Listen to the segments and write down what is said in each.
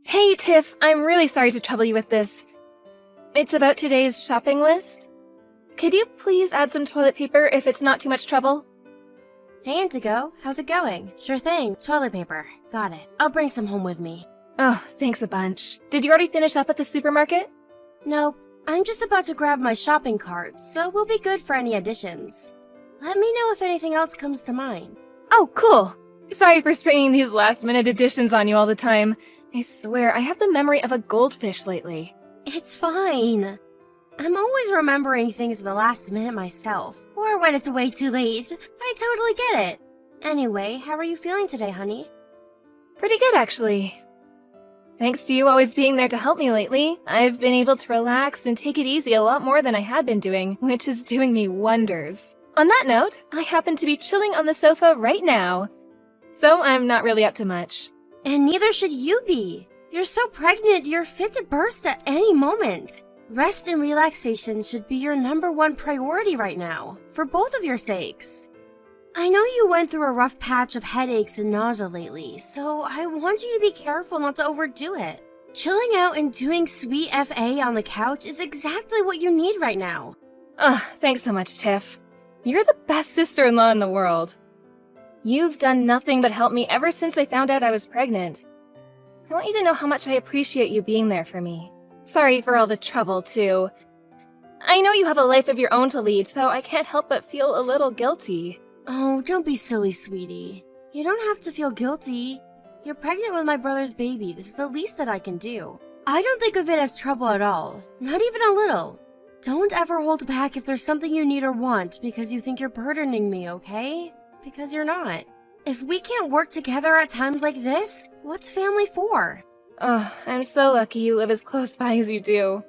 Hey, Tiff, I'm really sorry to trouble you with this. It's about today's shopping list. Could you please add some toilet paper if it's not too much trouble? Hey, Indigo. How's it going? Sure thing. Toilet paper. Got it. I'll bring some home with me. Oh, thanks a bunch. Did you already finish up at the supermarket? Nope. I'm just about to grab my shopping cart, so we'll be good for any additions. Let me know if anything else comes to mind. Oh, cool. Sorry for springing these last-minute additions on you all the time. I swear, I have the memory of a goldfish lately. It's fine. I'm always remembering things at the last minute myself, or when it's way too late. I totally get it. Anyway, how are you feeling today, honey? Pretty good, actually. Thanks to you always being there to help me lately, I've been able to relax and take it easy a lot more than I had been doing, which is doing me wonders. On that note, I happen to be chilling on the sofa right now, so I'm not really up to much. And neither should you be. You're so pregnant, you're fit to burst at any moment. Rest and relaxation should be your #1 priority right now, for both of your sakes. I know you went through a rough patch of headaches and nausea lately, so I want you to be careful not to overdo it. Chilling out and doing sweet FA on the couch is exactly what you need right now. Thanks so much, Tiff. You're the best sister-in-law in the world. You've done nothing but help me ever since I found out I was pregnant. I want you to know how much I appreciate you being there for me. Sorry for all the trouble, too. I know you have a life of your own to lead, so I can't help but feel a little guilty. Oh, don't be silly, sweetie. You don't have to feel guilty. You're pregnant with my brother's baby. This is the least that I can do. I don't think of it as trouble at all. Not even a little. Don't ever hold back if there's something you need or want because you think you're burdening me, okay? Because you're not. If we can't work together at times like this, what's family for? I'm so lucky you live as close by as you do.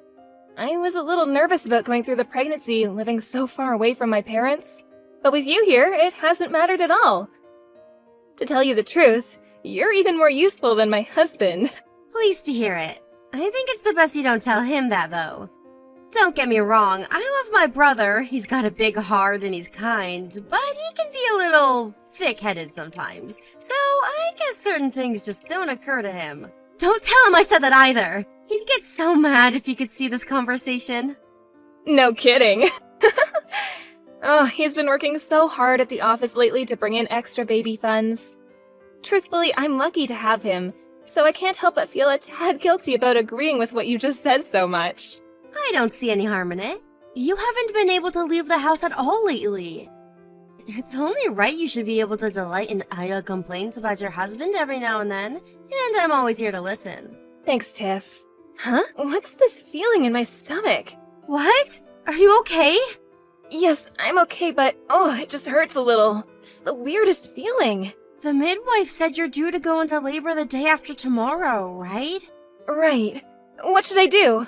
I was a little nervous about going through the pregnancy, living so far away from my parents. But with you here, it hasn't mattered at all. To tell you the truth, you're even more useful than my husband. Pleased to hear it. I think it's the best you don't tell him that, though. Don't get me wrong, I love my brother. He's got a big heart and he's kind, but he can be a little thick-headed sometimes. So I guess certain things just don't occur to him. Don't tell him I said that either. He'd get so mad if he could see this conversation. No kidding. He's been working so hard at the office lately to bring in extra baby funds. Truthfully, I'm lucky to have him, so I can't help but feel a tad guilty about agreeing with what you just said so much. I don't see any harm in it. You haven't been able to leave the house at all lately. It's only right you should be able to delight in idle complaints about your husband every now and then, and I'm always here to listen. Thanks, Tiff. Huh? What's this feeling in my stomach? What? Are you okay? Yes, I'm okay, but it just hurts a little. This is the weirdest feeling. The midwife said you're due to go into labor the day after tomorrow, right? Right. What should I do?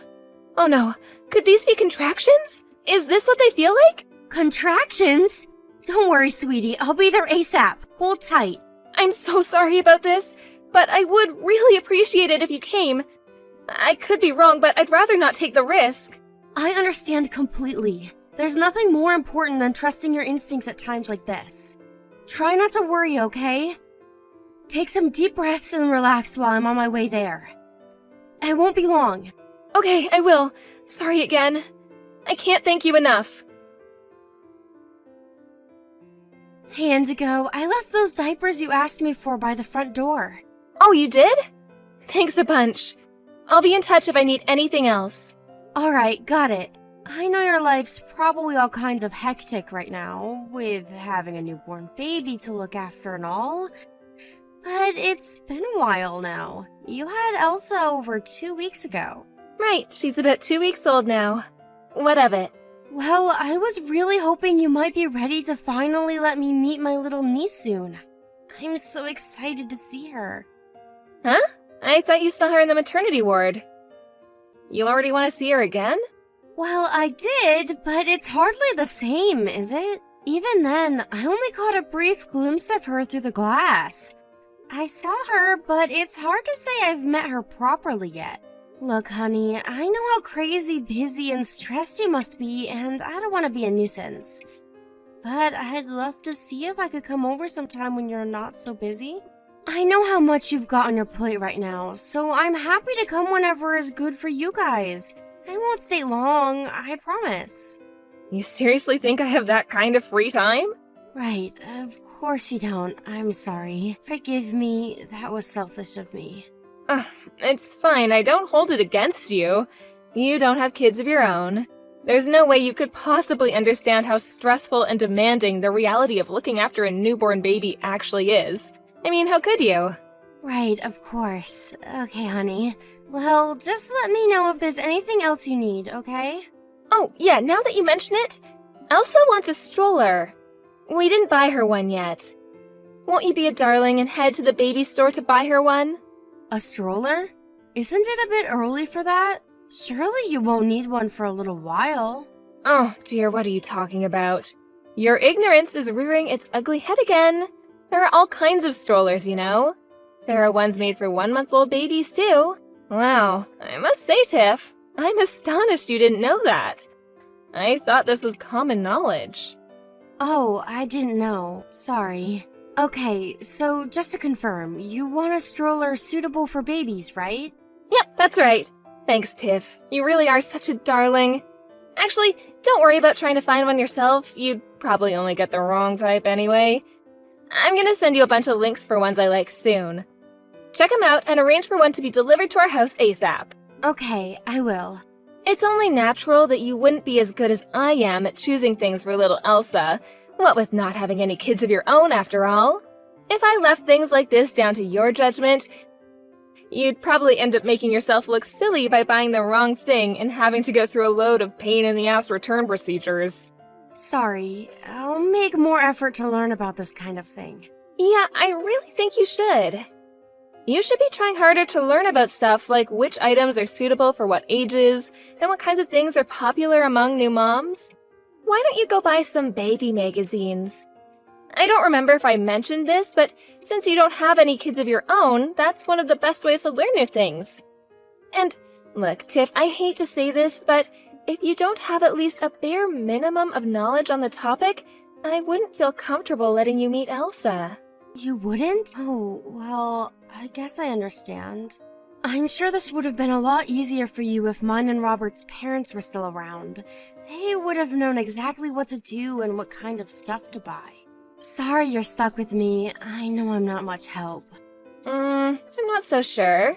Oh no, could these be contractions? Is this what they feel like? Contractions? Don't worry, sweetie, I'll be there ASAP. Hold tight. I'm so sorry about this, but I would really appreciate it if you came. I could be wrong, but I'd rather not take the risk. I understand completely. There's nothing more important than trusting your instincts at times like this. Try not to worry, okay? Take some deep breaths and relax while I'm on my way there. I won't be long. Okay, I will. Sorry again. I can't thank you enough. Hey, Indigo, I left those diapers you asked me for by the front door. Oh, you did? Thanks a bunch. I'll be in touch if I need anything else. Alright, got it. I know your life's probably all kinds of hectic right now, with having a newborn baby to look after and all. But it's been a while now. You had Elsa over 2 weeks ago. Right, she's about 2 weeks old now. What of it? Well, I was really hoping you might be ready to finally let me meet my little niece soon. I'm so excited to see her. Huh? I thought you saw her in the maternity ward. You already want to see her again? Well, I did, but it's hardly the same, is it? Even then, I only caught a brief glimpse of her through the glass. I saw her, but it's hard to say I've met her properly yet. Look, honey, I know how crazy, busy, and stressed you must be, and I don't want to be a nuisance. But I'd love to see if I could come over sometime when you're not so busy. I know how much you've got on your plate right now, so I'm happy to come whenever is good for you guys. I won't stay long, I promise. You seriously think I have that kind of free time? Right, of course you don't. I'm sorry. Forgive me, that was selfish of me. It's fine, I don't hold it against you. You don't have kids of your own. There's no way you could possibly understand how stressful and demanding the reality of looking after a newborn baby actually is. I mean, how could you? Right, of course. Okay, honey. Well, just let me know if there's anything else you need, okay? Oh, yeah, now that you mention it, Elsa wants a stroller. We didn't buy her one yet. Won't you be a darling and head to the baby store to buy her one? A stroller? Isn't it a bit early for that? Surely you won't need one for a little while. Oh, dear, what are you talking about? Your ignorance is rearing its ugly head again. There are all kinds of strollers, you know. There are ones made for 1-month-old babies, too. Wow, I must say, Tiff, I'm astonished you didn't know that. I thought this was common knowledge. Oh, I didn't know. Sorry. Okay, so just to confirm, you want a stroller suitable for babies, right? Yep, that's right. Thanks, Tiff. You really are such a darling. Actually, don't worry about trying to find one yourself. You'd probably only get the wrong type anyway. I'm gonna send you a bunch of links for ones I like soon. Check them out and arrange for one to be delivered to our house ASAP. Okay, I will. It's only natural that you wouldn't be as good as I am at choosing things for little Elsa, what with not having any kids of your own after all. If I left things like this down to your judgment, you'd probably end up making yourself look silly by buying the wrong thing and having to go through a load of pain-in-the-ass return procedures. Sorry, I'll make more effort to learn about this kind of thing. Yeah, I really think you should. You should be trying harder to learn about stuff like which items are suitable for what ages and what kinds of things are popular among new moms. Why don't you go buy some baby magazines? I don't remember if I mentioned this, but since you don't have any kids of your own, that's one of the best ways to learn new things. And look, Tiff, I hate to say this, but if you don't have at least a bare minimum of knowledge on the topic, I wouldn't feel comfortable letting you meet Elsa. You wouldn't? Oh, well, I guess I understand. I'm sure this would have been a lot easier for you if mine and Robert's parents were still around. They would have known exactly what to do and what kind of stuff to buy. Sorry you're stuck with me. I know I'm not much help. I'm not so sure.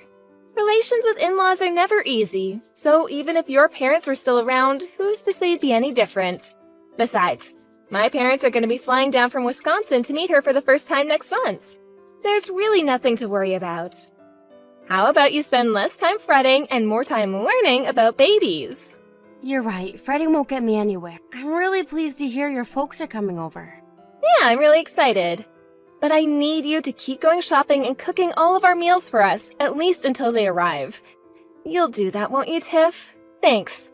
Relations with in-laws are never easy, so even if your parents were still around, who's to say it'd be any different? Besides, my parents are going to be flying down from Wisconsin to meet her for the first time next month. There's really nothing to worry about. How about you spend less time fretting and more time learning about babies? You're right, fretting won't get me anywhere. I'm really pleased to hear your folks are coming over. Yeah, I'm really excited. But I need you to keep going shopping and cooking all of our meals for us, at least until they arrive. You'll do that, won't you, Tiff? Thanks.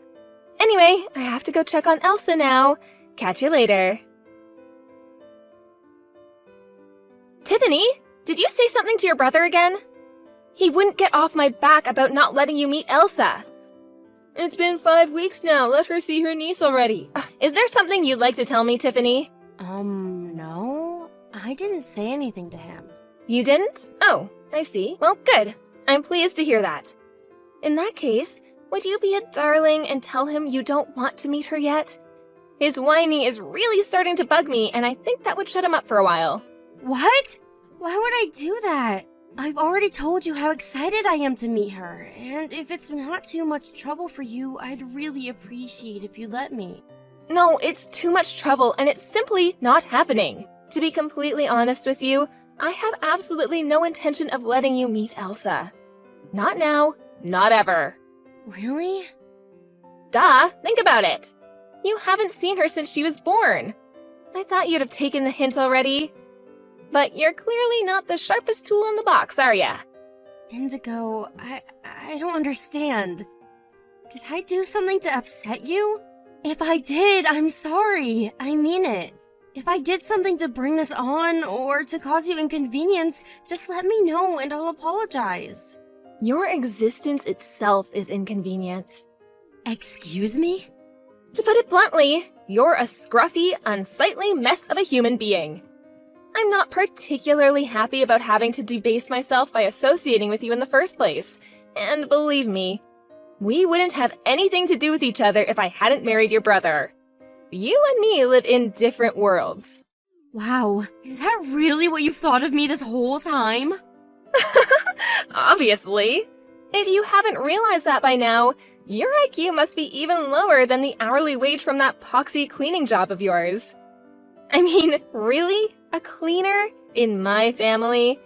Anyway, I have to go check on Elsa now. Catch you later. Tiffany, did you say something to your brother again? He wouldn't get off my back about not letting you meet Elsa. It's been 5 weeks now. Let her see her niece already. Is there something you'd like to tell me, Tiffany? No. I didn't say anything to him. You didn't? Oh, I see. Well, good. I'm pleased to hear that. In that case, would you be a darling and tell him you don't want to meet her yet? His whining is really starting to bug me, and I think that would shut him up for a while. What? Why would I do that? I've already told you how excited I am to meet her, and if it's not too much trouble for you, I'd really appreciate if you let me. No, it's too much trouble, and it's simply not happening. To be completely honest with you, I have absolutely no intention of letting you meet Elsa. Not now, not ever. Really? Duh, think about it. You haven't seen her since she was born. I thought you'd have taken the hint already. But you're clearly not the sharpest tool in the box, are ya? Indigo, I don't understand. Did I do something to upset you? If I did, I'm sorry. I mean it. If I did something to bring this on or to cause you inconvenience, just let me know and I'll apologize. Your existence itself is inconvenient. Excuse me? To put it bluntly, you're a scruffy, unsightly mess of a human being. I'm not particularly happy about having to debase myself by associating with you in the first place. And believe me, we wouldn't have anything to do with each other if I hadn't married your brother. You and me live in different worlds. Wow, is that really what you've thought of me this whole time? Obviously. If you haven't realized that by now, your IQ must be even lower than the hourly wage from that poxy cleaning job of yours. I mean, really? A cleaner? In my family?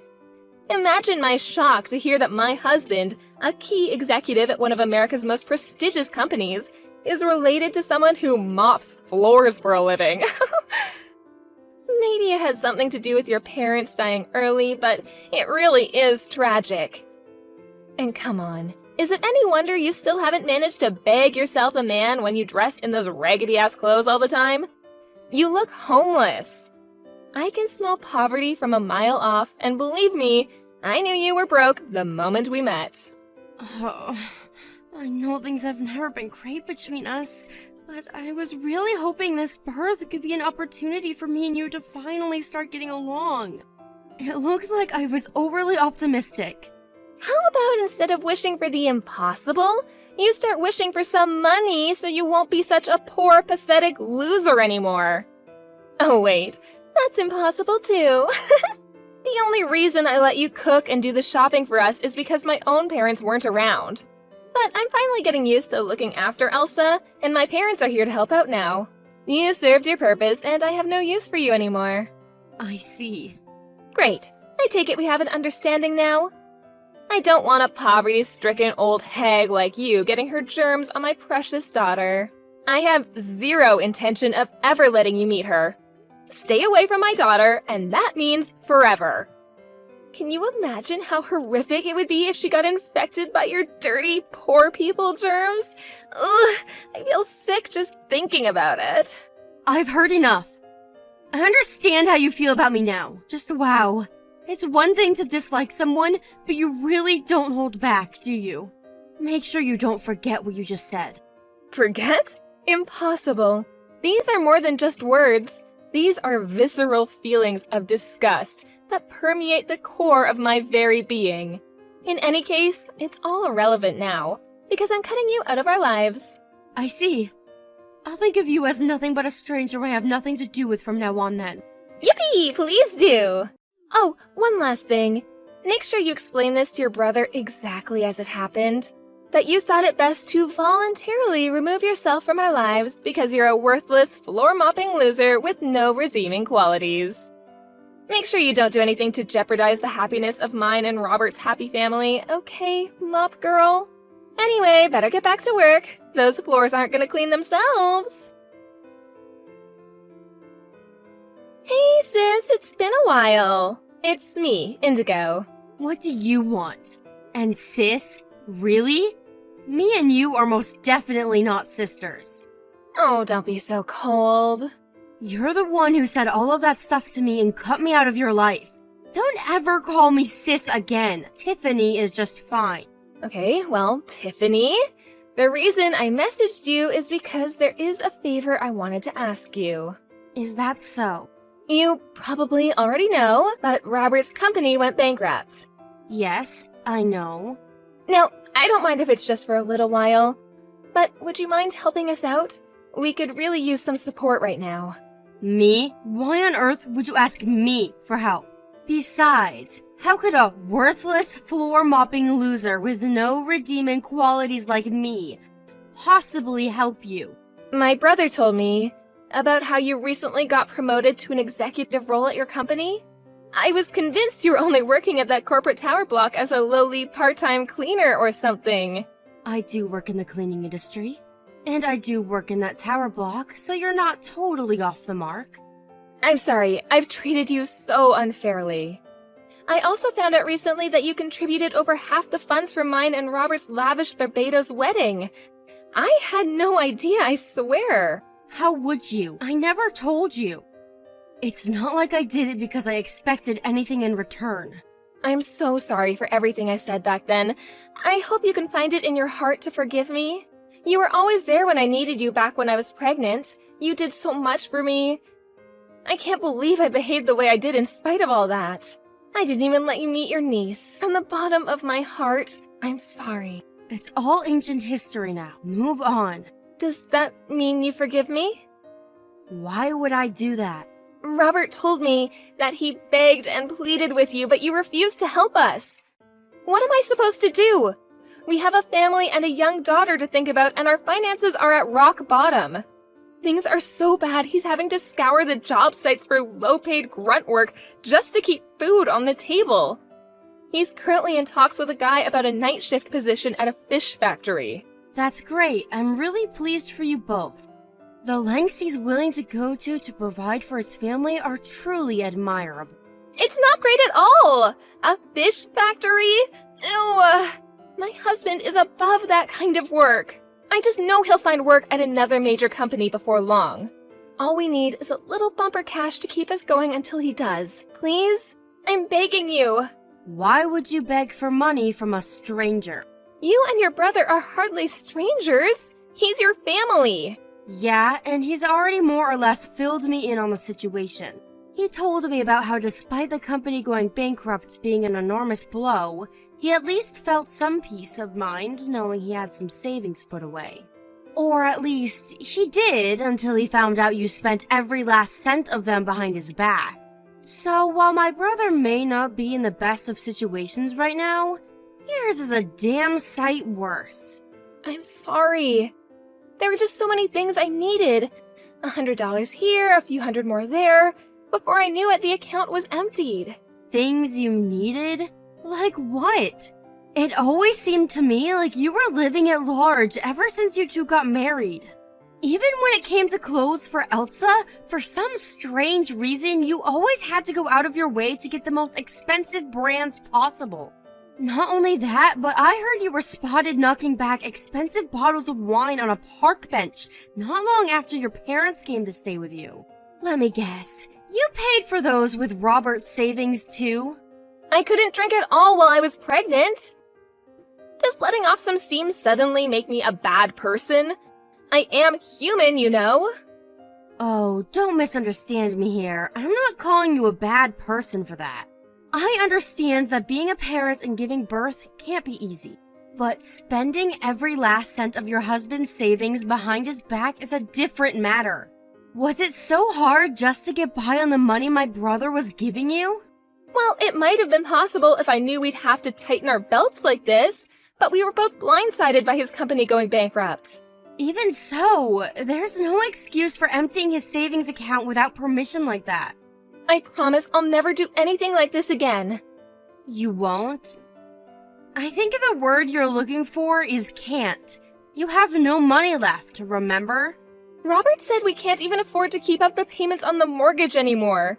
Imagine my shock to hear that my husband, a key executive at one of America's most prestigious companies, is related to someone who mops floors for a living. Maybe it has something to do with your parents dying early, but it really is tragic. And come on, is it any wonder you still haven't managed to bag yourself a man when you dress in those raggedy-ass clothes all the time? You look homeless. I can smell poverty from a mile off, and believe me, I knew you were broke the moment we met. Oh, I know things have never been great between us, but I was really hoping this birth could be an opportunity for me and you to finally start getting along. It looks like I was overly optimistic. How about instead of wishing for the impossible, you start wishing for some money so you won't be such a poor, pathetic loser anymore? Oh wait, that's impossible too. The only reason I let you cook and do the shopping for us is because my own parents weren't around. But I'm finally getting used to looking after Elsa, and my parents are here to help out now. You served your purpose, and I have no use for you anymore. I see. Great. I take it we have an understanding now? I don't want a poverty-stricken old hag like you getting her germs on my precious daughter. I have zero intention of ever letting you meet her. Stay away from my daughter, and that means forever. Can you imagine how horrific it would be if she got infected by your dirty, poor people germs? Ugh, I feel sick just thinking about it. I've heard enough. I understand how you feel about me now. Just wow. It's one thing to dislike someone, but you really don't hold back, do you? Make sure you don't forget what you just said. Forget? Impossible. These are more than just words. These are visceral feelings of disgust that permeate the core of my very being. In any case, it's all irrelevant now, because I'm cutting you out of our lives. I see. I'll think of you as nothing but a stranger I have nothing to do with from now on then. Yippee! Please do! Oh, one last thing. Make sure you explain this to your brother exactly as it happened. That you thought it best to voluntarily remove yourself from our lives because you're a worthless, floor-mopping loser with no redeeming qualities. Make sure you don't do anything to jeopardize the happiness of mine and Robert's happy family, okay, mop girl? Anyway, better get back to work. Those floors aren't gonna clean themselves. Hey sis, it's been a while. It's me, Indigo. What do you want? And sis? Really? Me and you are most definitely not sisters. Oh, don't be so cold. You're the one who said all of that stuff to me and cut me out of your life. Don't ever call me sis again. Tiffany is just fine. Okay, well, Tiffany, the reason I messaged you is because there is a favor I wanted to ask you. Is that so? You probably already know, but Robert's company went bankrupt. Yes, I know. Now, I don't mind if it's just for a little while, but would you mind helping us out? We could really use some support right now. Me? Why on earth would you ask me for help? Besides, how could a worthless, floor-mopping loser with no redeeming qualities like me possibly help you? My brother told me about how you recently got promoted to an executive role at your company. I was convinced you were only working at that corporate tower block as a lowly part-time cleaner or something. I do work in the cleaning industry. And I do work in that tower block, so you're not totally off the mark. I'm sorry, I've treated you so unfairly. I also found out recently that you contributed over half the funds for mine and Robert's lavish Barbados wedding. I had no idea, I swear. How would you? I never told you. It's not like I did it because I expected anything in return. I'm so sorry for everything I said back then. I hope you can find it in your heart to forgive me. You were always there when I needed you back when I was pregnant. You did so much for me. I can't believe I behaved the way I did in spite of all that. I didn't even let you meet your niece. From the bottom of my heart, I'm sorry. It's all ancient history now. Move on. Does that mean you forgive me? Why would I do that? Robert told me that he begged and pleaded with you, but you refused to help us. What am I supposed to do? We have a family and a young daughter to think about, and our finances are at rock bottom. Things are so bad, he's having to scour the job sites for low-paid grunt work just to keep food on the table. He's currently in talks with a guy about a night shift position at a fish factory. That's great. I'm really pleased for you both. The lengths he's willing to go to provide for his family are truly admirable. It's not great at all! A fish factory? Ew. My husband is above that kind of work. I just know he'll find work at another major company before long. All we need is a little bumper cash to keep us going until he does. Please? I'm begging you. Why would you beg for money from a stranger? You and your brother are hardly strangers. He's your family. Yeah, and he's already more or less filled me in on the situation. He told me about how despite the company going bankrupt being an enormous blow, he at least felt some peace of mind knowing he had some savings put away. Or at least, he did until he found out you spent every last cent of them behind his back. So while my brother may not be in the best of situations right now, yours is a damn sight worse. I'm sorry. There were just so many things I needed. $100 here, a few hundred more there. Before I knew it, the account was emptied. Things you needed? Like what? It always seemed to me like you were living at large ever since you two got married. Even when it came to clothes for Elsa, for some strange reason, you always had to go out of your way to get the most expensive brands possible. Not only that, but I heard you were spotted knocking back expensive bottles of wine on a park bench not long after your parents came to stay with you. Let me guess, you paid for those with Robert's savings too? I couldn't drink at all while I was pregnant. Does letting off some steam suddenly make me a bad person? I am human, you know. Oh, don't misunderstand me here. I'm not calling you a bad person for that. I understand that being a parent and giving birth can't be easy. But spending every last cent of your husband's savings behind his back is a different matter. Was it so hard just to get by on the money my brother was giving you? Well, it might have been possible if I knew we'd have to tighten our belts like this, but we were both blindsided by his company going bankrupt. Even so, there's no excuse for emptying his savings account without permission like that. I promise I'll never do anything like this again. You won't? I think the word you're looking for is can't. You have no money left, remember? Robert said we can't even afford to keep up the payments on the mortgage anymore.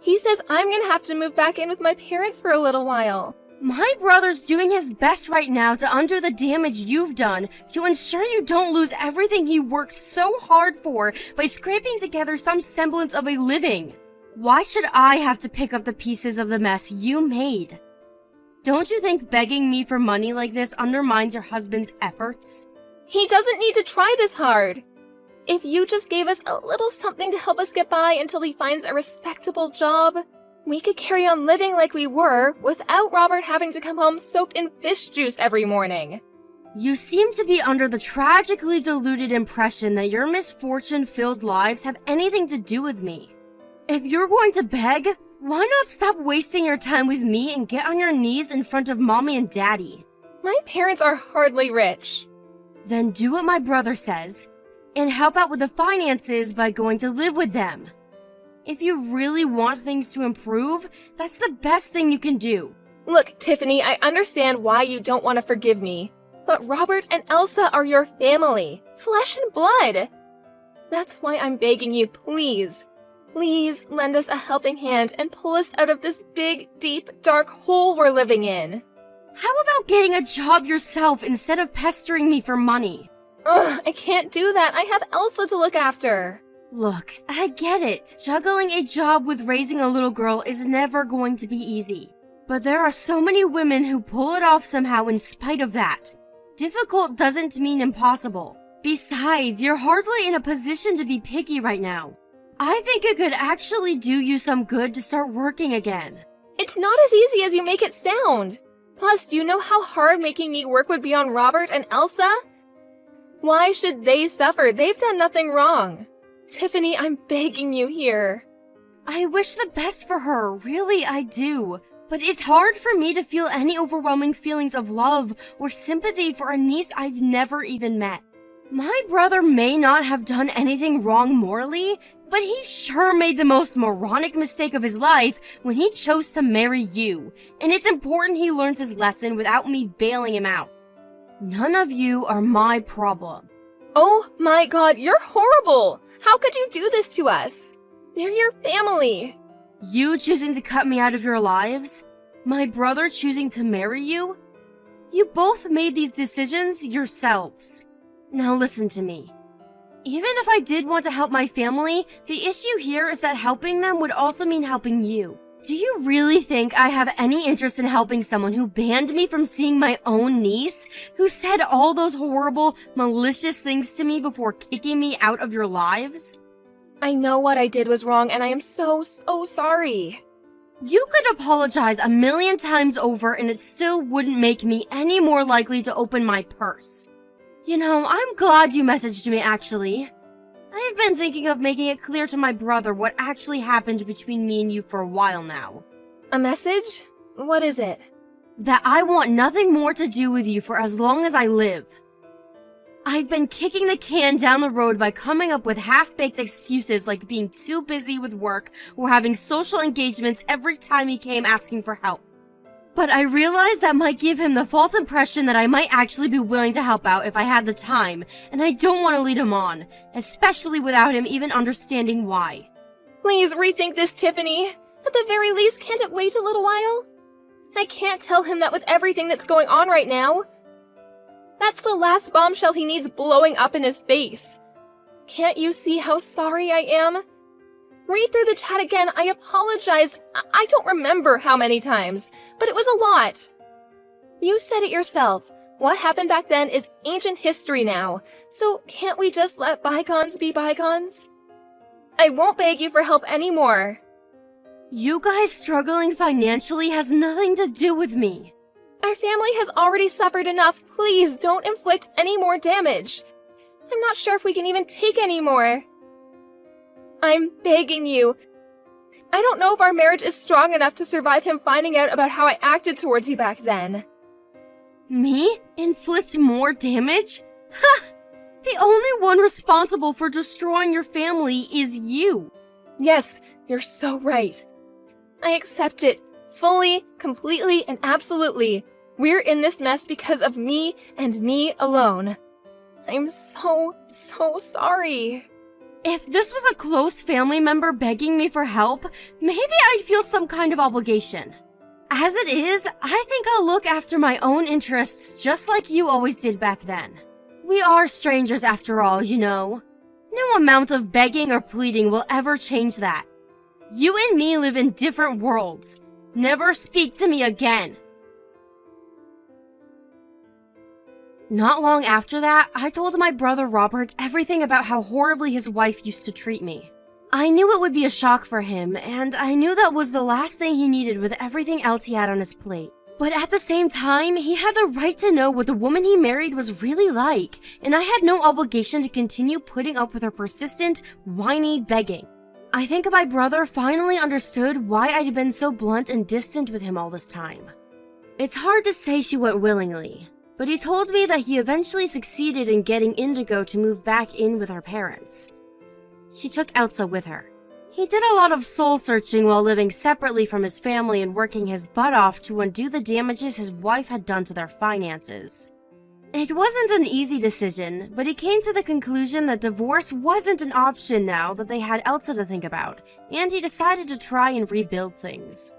He says I'm gonna have to move back in with my parents for a little while. My brother's doing his best right now to undo the damage you've done, to ensure you don't lose everything he worked so hard for by scraping together some semblance of a living. Why should I have to pick up the pieces of the mess you made? Don't you think begging me for money like this undermines your husband's efforts? He doesn't need to try this hard. If you just gave us a little something to help us get by until he finds a respectable job, we could carry on living like we were without Robert having to come home soaked in fish juice every morning. You seem to be under the tragically deluded impression that your misfortune-filled lives have anything to do with me. If you're going to beg, why not stop wasting your time with me and get on your knees in front of mommy and daddy? My parents are hardly rich. Then do what my brother says, and help out with the finances by going to live with them. If you really want things to improve, that's the best thing you can do. Look, Tiffany, I understand why you don't want to forgive me, but Robert and Elsa are your family, flesh and blood. That's why I'm begging you, please. Please lend us a helping hand and pull us out of this big, deep, dark hole we're living in. How about getting a job yourself instead of pestering me for money? Ugh, I can't do that. I have Elsa to look after. Look, I get it. Juggling a job with raising a little girl is never going to be easy. But there are so many women who pull it off somehow in spite of that. Difficult doesn't mean impossible. Besides, you're hardly in a position to be picky right now. I think it could actually do you some good to start working again. It's not as easy as you make it sound. Plus, do you know how hard making me work would be on Robert and Elsa? Why should they suffer? They've done nothing wrong. Tiffany, I'm begging you here. I wish the best for her, really I do. But it's hard for me to feel any overwhelming feelings of love or sympathy for a niece I've never even met. My brother may not have done anything wrong morally, but he sure made the most moronic mistake of his life when he chose to marry you, and it's important he learns his lesson without me bailing him out. None of you are my problem. Oh my god, you're horrible! How could you do this to us? They're your family. You choosing to cut me out of your lives? My brother choosing to marry you? You both made these decisions yourselves. Now listen to me. Even if I did want to help my family, the issue here is that helping them would also mean helping you. Do you really think I have any interest in helping someone who banned me from seeing my own niece, who said all those horrible, malicious things to me before kicking me out of your lives? I know what I did was wrong, and I am so sorry. You could apologize 1,000,000 times over and it still wouldn't make me any more likely to open my purse. You know, I'm glad you messaged me, actually. I've been thinking of making it clear to my brother what actually happened between me and you for a while now. A message? What is it? That I want nothing more to do with you for as long as I live. I've been kicking the can down the road by coming up with half-baked excuses like being too busy with work or having social engagements every time he came asking for help. But I realized that might give him the false impression that I might actually be willing to help out if I had the time, and I don't want to lead him on, especially without him even understanding why. Please rethink this, Tiffany. At the very least, can't it wait a little while? I can't tell him that with everything that's going on right now. That's the last bombshell he needs blowing up in his face. Can't you see how sorry I am? Read through the chat again. I apologize. I don't remember how many times, but it was a lot. You said it yourself. What happened back then is ancient history now, so can't we just let bygones be bygones? I won't beg you for help anymore. You guys struggling financially has nothing to do with me. Our family has already suffered enough. Please don't inflict any more damage. I'm not sure if we can even take any more. I'm begging you. I don't know if our marriage is strong enough to survive him finding out about how I acted towards you back then. Me? Inflict more damage? Ha! The only one responsible for destroying your family is you. Yes, you're so right. I accept it. Fully, completely, and absolutely. We're in this mess because of me and me alone. I'm so sorry. If this was a close family member begging me for help, maybe I'd feel some kind of obligation. As it is, I think I'll look after my own interests just like you always did back then. We are strangers after all, you know. No amount of begging or pleading will ever change that. You and me live in different worlds. Never speak to me again. Not long after that, I told my brother Robert everything about how horribly his wife used to treat me. I knew it would be a shock for him, and I knew that was the last thing he needed with everything else he had on his plate. But at the same time, he had the right to know what the woman he married was really like, and I had no obligation to continue putting up with her persistent, whiny begging. I think my brother finally understood why I'd been so blunt and distant with him all this time. It's hard to say she went willingly, but he told me that he eventually succeeded in getting Indigo to move back in with her parents. She took Elsa with her. He did a lot of soul-searching while living separately from his family and working his butt off to undo the damages his wife had done to their finances. It wasn't an easy decision, but he came to the conclusion that divorce wasn't an option now that they had Elsa to think about, and he decided to try and rebuild things.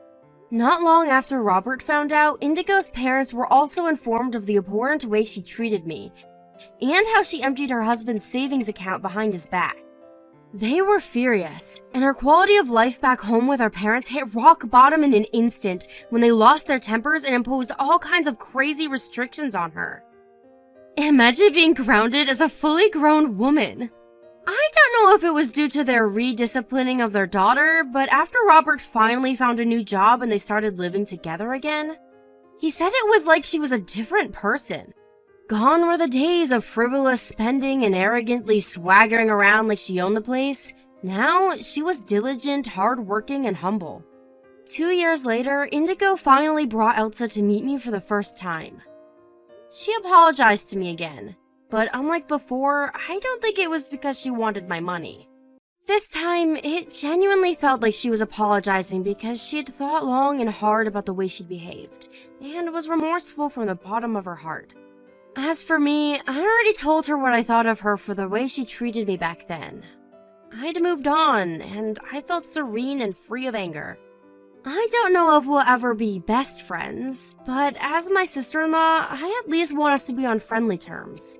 Not long after Robert found out, Indigo's parents were also informed of the abhorrent way she treated me, and how she emptied her husband's savings account behind his back. They were furious, and her quality of life back home with her parents hit rock bottom in an instant when they lost their tempers and imposed all kinds of crazy restrictions on her. Imagine being grounded as a fully grown woman. I don't know if it was due to their redisciplining of their daughter, but after Robert finally found a new job and they started living together again, he said it was like she was a different person. Gone were the days of frivolous spending and arrogantly swaggering around like she owned the place. Now, she was diligent, hardworking, and humble. 2 years later, Indigo finally brought Elsa to meet me for the first time. She apologized to me again, but unlike before, I don't think it was because she wanted my money. This time, it genuinely felt like she was apologizing because she had thought long and hard about the way she'd behaved, and was remorseful from the bottom of her heart. As for me, I already told her what I thought of her for the way she treated me back then. I'd moved on, and I felt serene and free of anger. I don't know if we'll ever be best friends, but as my sister-in-law, I at least want us to be on friendly terms.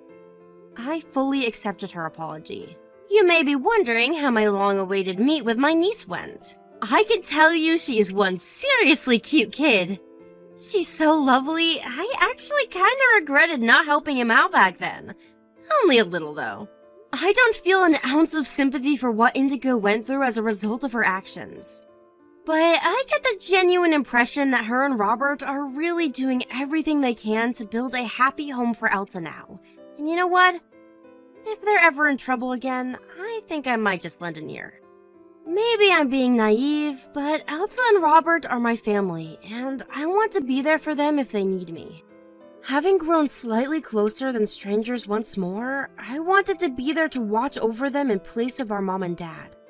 I fully accepted her apology. You may be wondering how my long-awaited meet with my niece went. I can tell you she is one seriously cute kid. She's so lovely, I actually kinda regretted not helping him out back then. Only a little, though. I don't feel an ounce of sympathy for what Indigo went through as a result of her actions. But I get the genuine impression that her and Robert are really doing everything they can to build a happy home for Elsa now. And you know what? If they're ever in trouble again, I think I might just lend an ear. Maybe I'm being naive, but Elsa and Robert are my family, and I want to be there for them if they need me. Having grown slightly closer than strangers once more, I wanted to be there to watch over them in place of our mom and dad.